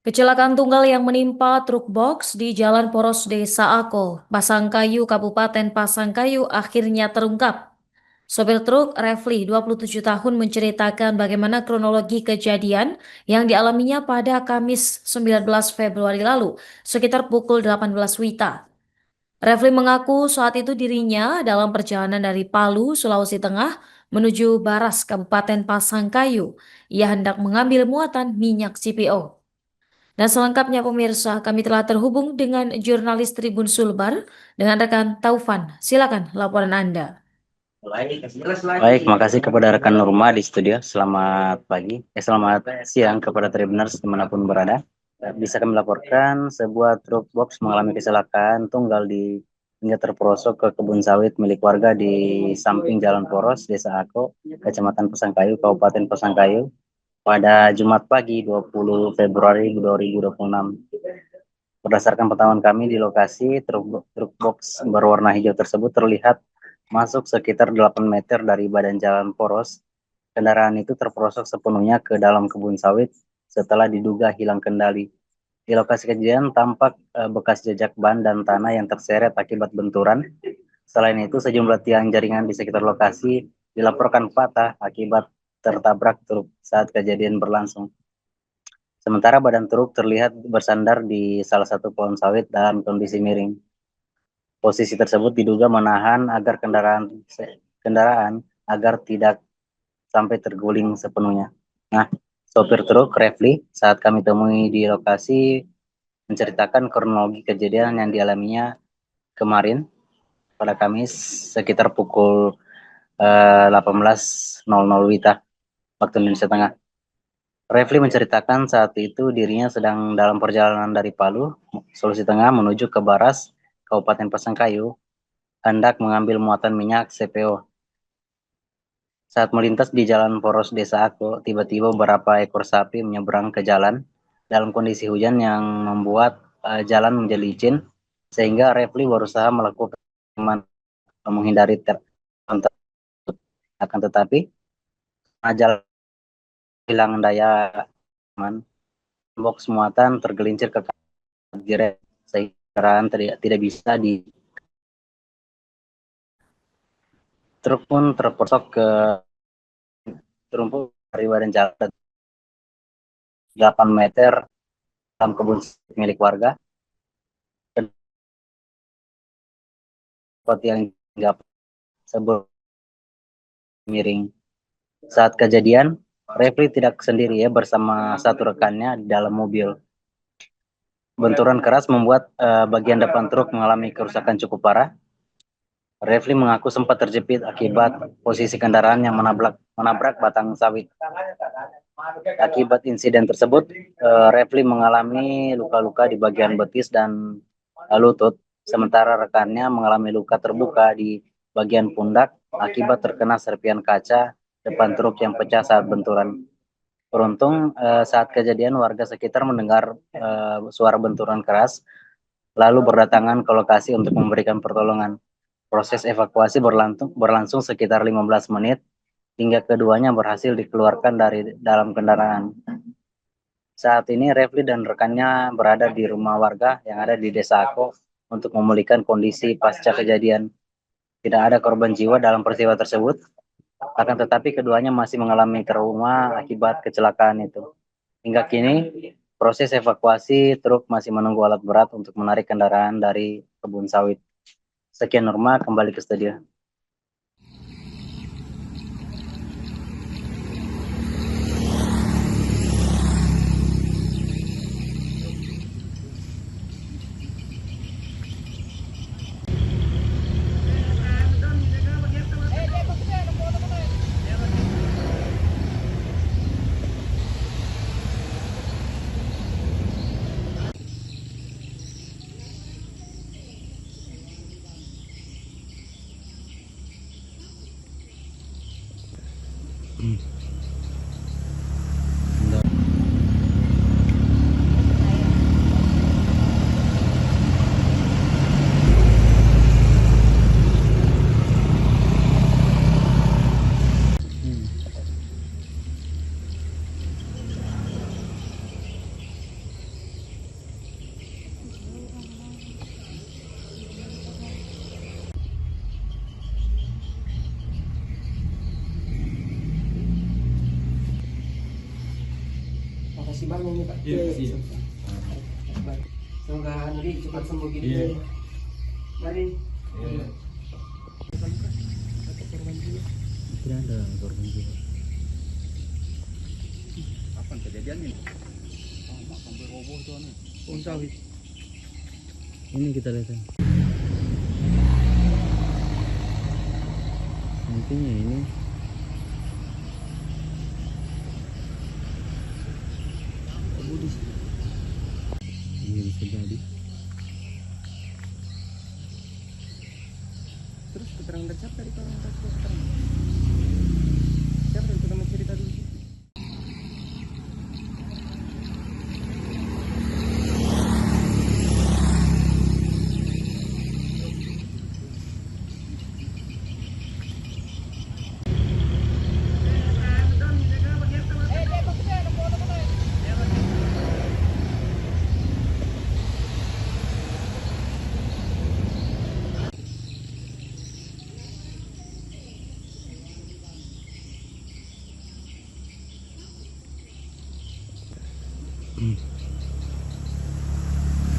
Kecelakaan tunggal yang menimpa truk box di Jalan Poros Desa Ako, Pasangkayu, Kabupaten Pasangkayu akhirnya terungkap. Sopir truk Refli, 27 tahun, menceritakan bagaimana kronologi kejadian yang dialaminya pada Kamis 19 Februari lalu, sekitar pukul 18 WITA. Refli mengaku saat itu dirinya dalam perjalanan dari Palu, Sulawesi Tengah, menuju Baras, Kabupaten Pasangkayu. Ia hendak mengambil muatan minyak CPO. Dan selengkapnya pemirsa, kami telah terhubung dengan jurnalis Tribun Sulbar dengan rekan Taufan. Silakan laporan Anda. Baik, makasih kepada rekan Nurma di studio. Selamat pagi, selamat siang kepada Tribuners dimanapun berada. Bisa kami laporkan sebuah truk box mengalami kecelakaan tunggal di hingga terperosok ke kebun sawit milik warga di samping Jalan Poros, Desa Ako, Kecamatan Pasangkayu, Kabupaten Pasangkayu, pada Jumat pagi 20 Februari 2026. Berdasarkan pantauan kami di lokasi, truk box berwarna hijau tersebut terlihat masuk sekitar 8 meter dari badan jalan poros. Kendaraan itu terperosok sepenuhnya ke dalam kebun sawit setelah diduga hilang kendali. Di lokasi kejadian tampak bekas jejak ban dan tanah yang terseret akibat benturan. Selain itu, sejumlah tiang jaringan di sekitar lokasi dilaporkan patah akibat tertabrak truk saat kejadian berlangsung. Sementara badan truk terlihat bersandar di salah satu pohon sawit dalam kondisi miring. Posisi tersebut diduga menahan agar kendaraan agar tidak sampai terguling sepenuhnya. Nah, sopir truk Refli saat kami temui di lokasi menceritakan kronologi kejadian yang dialaminya kemarin pada Kamis sekitar pukul 18.00 WITA waktu Indonesia Tengah. Refli menceritakan saat itu dirinya sedang dalam perjalanan dari Palu, Sulawesi Tengah menuju ke Baras, Kabupaten Pasangkayu, hendak mengambil muatan minyak CPO. Saat melintas di jalan poros Desa Ako, tiba-tiba beberapa ekor sapi menyeberang ke jalan dalam kondisi hujan yang membuat jalan menjadi licin, sehingga Refli berusaha melakukan menghindari tersebut. Akan tetapi, jalan hilang daya aman, box muatan tergelincir ke kanan sehingga kendaraan tidak bisa di truk pun terperosok ke terumpu dari badan jalan 8 meter dalam kebun milik warga seperti yang hingga sebelum miring. Saat kejadian, Refli tidak sendiri ya bersama satu rekannya di dalam mobil. Benturan keras membuat bagian depan truk mengalami kerusakan cukup parah. Refli mengaku sempat terjepit akibat posisi kendaraan yang menabrak batang sawit. Akibat insiden tersebut, Refli mengalami luka-luka di bagian betis dan lutut, sementara rekannya mengalami luka terbuka di bagian pundak akibat terkena serpian kaca depan truk yang pecah saat benturan. Beruntung saat kejadian warga sekitar mendengar suara benturan keras, lalu berdatangan ke lokasi untuk memberikan pertolongan. Proses evakuasi berlangsung sekitar 15 menit hingga keduanya berhasil dikeluarkan dari dalam kendaraan. Saat ini Refli dan rekannya berada di rumah warga yang ada di Desa Ako untuk memulihkan kondisi pasca kejadian. Tidak ada korban jiwa dalam peristiwa tersebut, akan tetapi keduanya masih mengalami trauma akibat kecelakaan itu. Hingga kini, proses evakuasi truk masih menunggu alat berat untuk menarik kendaraan dari kebun sawit. Sekian Norma, kembali ke studio. Makasih banyak nih Pak. Iya, makasih. Baik. Semoga Andi cepat sembuh gitu. Iya. Mari. Iya. Atau korban jiwa. Tidak ada korban jiwa. Kapan kejadiannya? Sama sampai roboh tuh nih. Pohon sawit. Ini kita lihat. Intinya ini Budis. bisa jadi. Terus keterangan dari siapa dari orang tua keterangan? Siapa yang sudah mencerita dulu?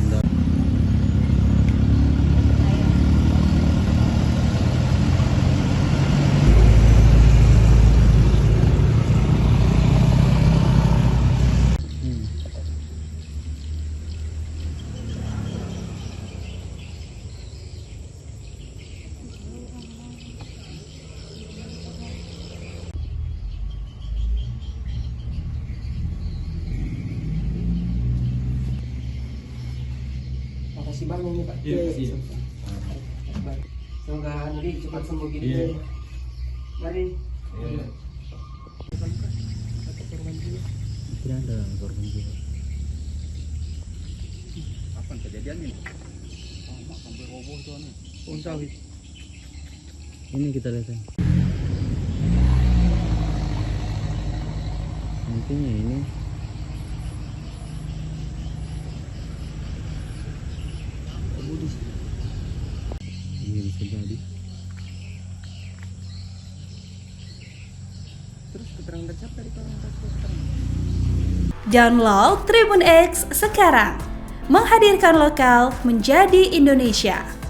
Enggak. Makasih banyak nih Pak. Iya, makasih. Baik. Semoga Andi cepat sembuh gitu. Iya. Mari. Iya. Atau korban jiwa. Tidak ada korban jiwa. Kapan kejadiannya? Sama sampai roboh tuh nih. Pohon sawit. Ini kita lihat. Intinya ini Budis. bisa jadi. Terus keterangan dari siapa dari orang tua keterangan? Download Tribun X sekarang, menghadirkan lokal menjadi Indonesia.